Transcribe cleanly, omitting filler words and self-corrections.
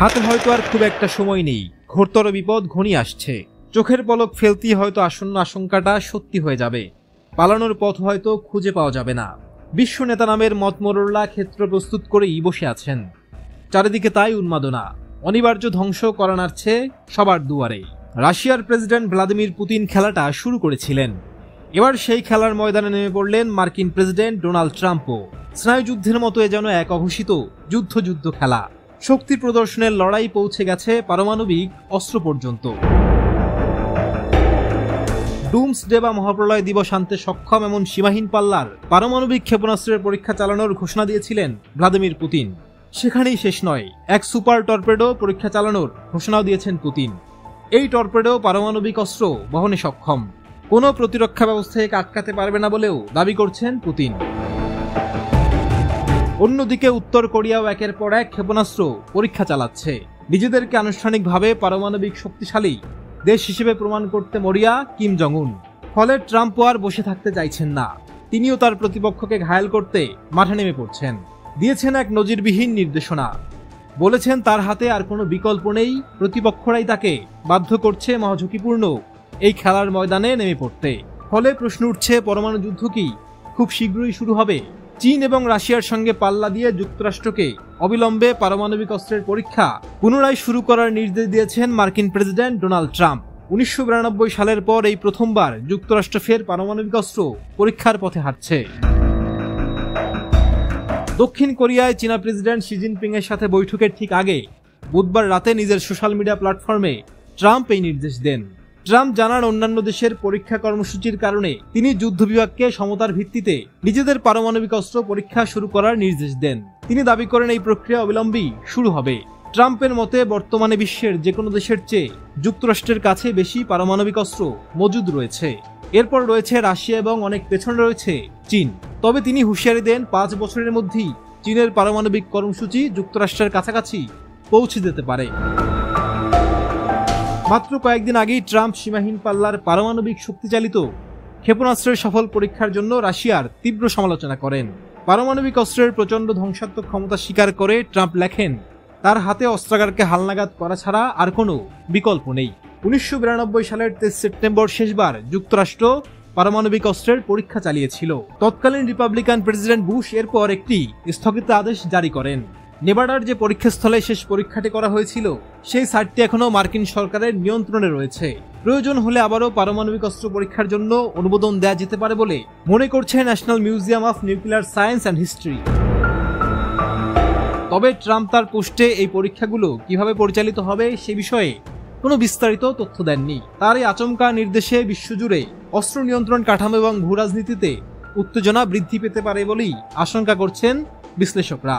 হাতে হয়তো আর খুব একটা সময় নেই, ঘোরতর বিপদ ঘনিয়ে আসছে। চোখের পলক ফেলতেই হয়তো আসন্ন আশঙ্কাটা সত্যি হয়ে যাবে। পালানোর পথ হয়তো খুঁজে পাওয়া যাবে না। বিশ্ব নেতা নামের মতমরল্লা ক্ষেত্র প্রস্তুত করেই বসে আছেন। চারিদিকে তাই উন্মাদনা, অনিবার্য ধ্বংস করা নাড়ছে সবার দুয়ারে। রাশিয়ার প্রেসিডেন্ট ভ্লাদিমির পুতিন খেলাটা শুরু করেছিলেন, এবার সেই খেলার ময়দানে নেমে পড়লেন মার্কিন প্রেসিডেন্ট ডোনাল্ড ট্রাম্পও। স্নায়ুযুদ্ধের মতো এ যেন এক অঘোষিত যুদ্ধ খেলা। শক্তি প্রদর্শনের লড়াই পৌঁছে গেছে পারমাণবিক অস্ত্র পর্যন্ত। ডুমসডে বা মহাপ্রলয় দিবস আনতে সক্ষম এমন সীমাহীন পাল্লার পারমাণবিক ক্ষেপণাস্ত্রের পরীক্ষা চালানোর ঘোষণা দিয়েছিলেন ভ্লাদিমির পুতিন। সেখানেই শেষ নয়, এক সুপার টর্পেডো পরীক্ষা চালানোর ঘোষণাও দিয়েছেন পুতিন। এই টর্পেডো পারমাণবিক অস্ত্র বহনে সক্ষম, কোনো প্রতিরক্ষা ব্যবস্থাকে আটকাতে পারবে না বলেও দাবি করছেন পুতিন। অন্যদিকে উত্তর কোরিয়াও একের পর এক ক্ষেপণাস্ত্র পরীক্ষা চালাচ্ছে। নিজেদেরকে আনুষ্ঠানিকভাবে পারমাণবিক শক্তিশালী দেশ হিসেবে প্রমাণ করতে মরিয়া কিম জং উন। ফলে ট্রাম্প আর বসে থাকতে চাইছেন না, তিনিও তার প্রতিপক্ষকে ঘায়েল করতে মাঠে নেমে পড়ছেন। দিয়েছেন এক নজিরবিহীন নির্দেশনা, বলেছেন তার হাতে আর কোনো বিকল্প নেই, প্রতিপক্ষরাই তাকে বাধ্য করছে মহাঝুঁকিপূর্ণ এই খেলার ময়দানে নেমে পড়তে। ফলে প্রশ্ন উঠছে, পরমাণু যুদ্ধ কি খুব শীঘ্রই শুরু হবে? চীন এবং রাশিয়ার সঙ্গে পাল্লা দিয়ে যুক্তরাষ্ট্রকে অবিলম্বে পারমাণবিক অস্ত্রের পরীক্ষা পুনরায় শুরু করার নির্দেশ দিয়েছেন মার্কিন প্রেসিডেন্ট ডোনাল্ড ট্রাম্প। 1992 সালের পর এই প্রথমবার যুক্তরাষ্ট্র ফের পারমাণবিক অস্ত্র পরীক্ষার পথে হাঁটছে। দক্ষিণ কোরিয়ায় চীনা প্রেসিডেন্ট শি জিনপিং এর সাথে বৈঠকের ঠিক আগে বুধবার রাতে নিজের সোশ্যাল মিডিয়া প্ল্যাটফর্মে ট্রাম্প এই নির্দেশ দেন। ট্রাম্প জানান, অন্যান্য দেশের পরীক্ষা কর্মসূচির কারণে তিনি যুদ্ধ বিভাগকে সমতার ভিত্তিতে নিজেদের পারমাণবিক অস্ত্র পরীক্ষা শুরু করার নির্দেশ দেন। তিনি দাবি করেন এই প্রক্রিয়া অবিলম্বেই শুরু হবে। ট্রাম্পের মতে বর্তমানে বিশ্বের যে কোনো দেশের চেয়ে যুক্তরাষ্ট্রের কাছে বেশি পারমাণবিক অস্ত্র মজুদ রয়েছে। এরপর রয়েছে রাশিয়া এবং অনেক পেছনে রয়েছে চীন। তবে তিনি হুঁশিয়ারি দেন, 5 বছরের মধ্যেই চীনের পারমাণবিক কর্মসূচি যুক্তরাষ্ট্রের কাছাকাছি পৌঁছে যেতে পারে। মাত্র কয়েকদিন আগেই ট্রাম্প সীমাহীন পাল্লার পারমাণবিক শক্তিচালিত ক্ষেপণাস্ত্রের সফল পরীক্ষার জন্য রাশিয়ার তীব্র সমালোচনা করেন। পারমাণবিক অস্ত্রের প্রচণ্ড ধ্বংসাত্মক ক্ষমতা স্বীকার করে ট্রাম্প লেখেন, তার হাতে অস্ত্রাগারকে হালনাগাদ করা ছাড়া আর কোনো বিকল্প নেই। 1992 সালের 23 সেপ্টেম্বর শেষবার যুক্তরাষ্ট্র পারমাণবিক অস্ত্রের পরীক্ষা চালিয়েছিল। তৎকালীন রিপাবলিকান প্রেসিডেন্ট বুশ এরপর একটি স্থগিত আদেশ জারি করেন। নেভাডার যে পরীক্ষাস্থলে শেষ পরীক্ষাটি করা হয়েছিল, সেই সাইটটি এখনও মার্কিন সরকারের নিয়ন্ত্রণে রয়েছে। প্রয়োজন হলে আবারও পারমাণবিক অস্ত্র পরীক্ষার জন্য অনুমোদন দেওয়া যেতে পারে বলে মনে করছে national museum of nuclear science and history. তবে ট্রাম্প তার পোস্টে এই পরীক্ষাগুলো কিভাবে পরিচালিত হবে সে বিষয়ে কোনো বিস্তারিত তথ্য দেননি। তার এই আচমকা নির্দেশে বিশ্বজুড়ে অস্ত্র নিয়ন্ত্রণ কাঠামো এবং ভূরাজনীতিতে উত্তেজনা বৃদ্ধি পেতে পারে বলেই আশঙ্কা করছেন বিশ্লেষকরা।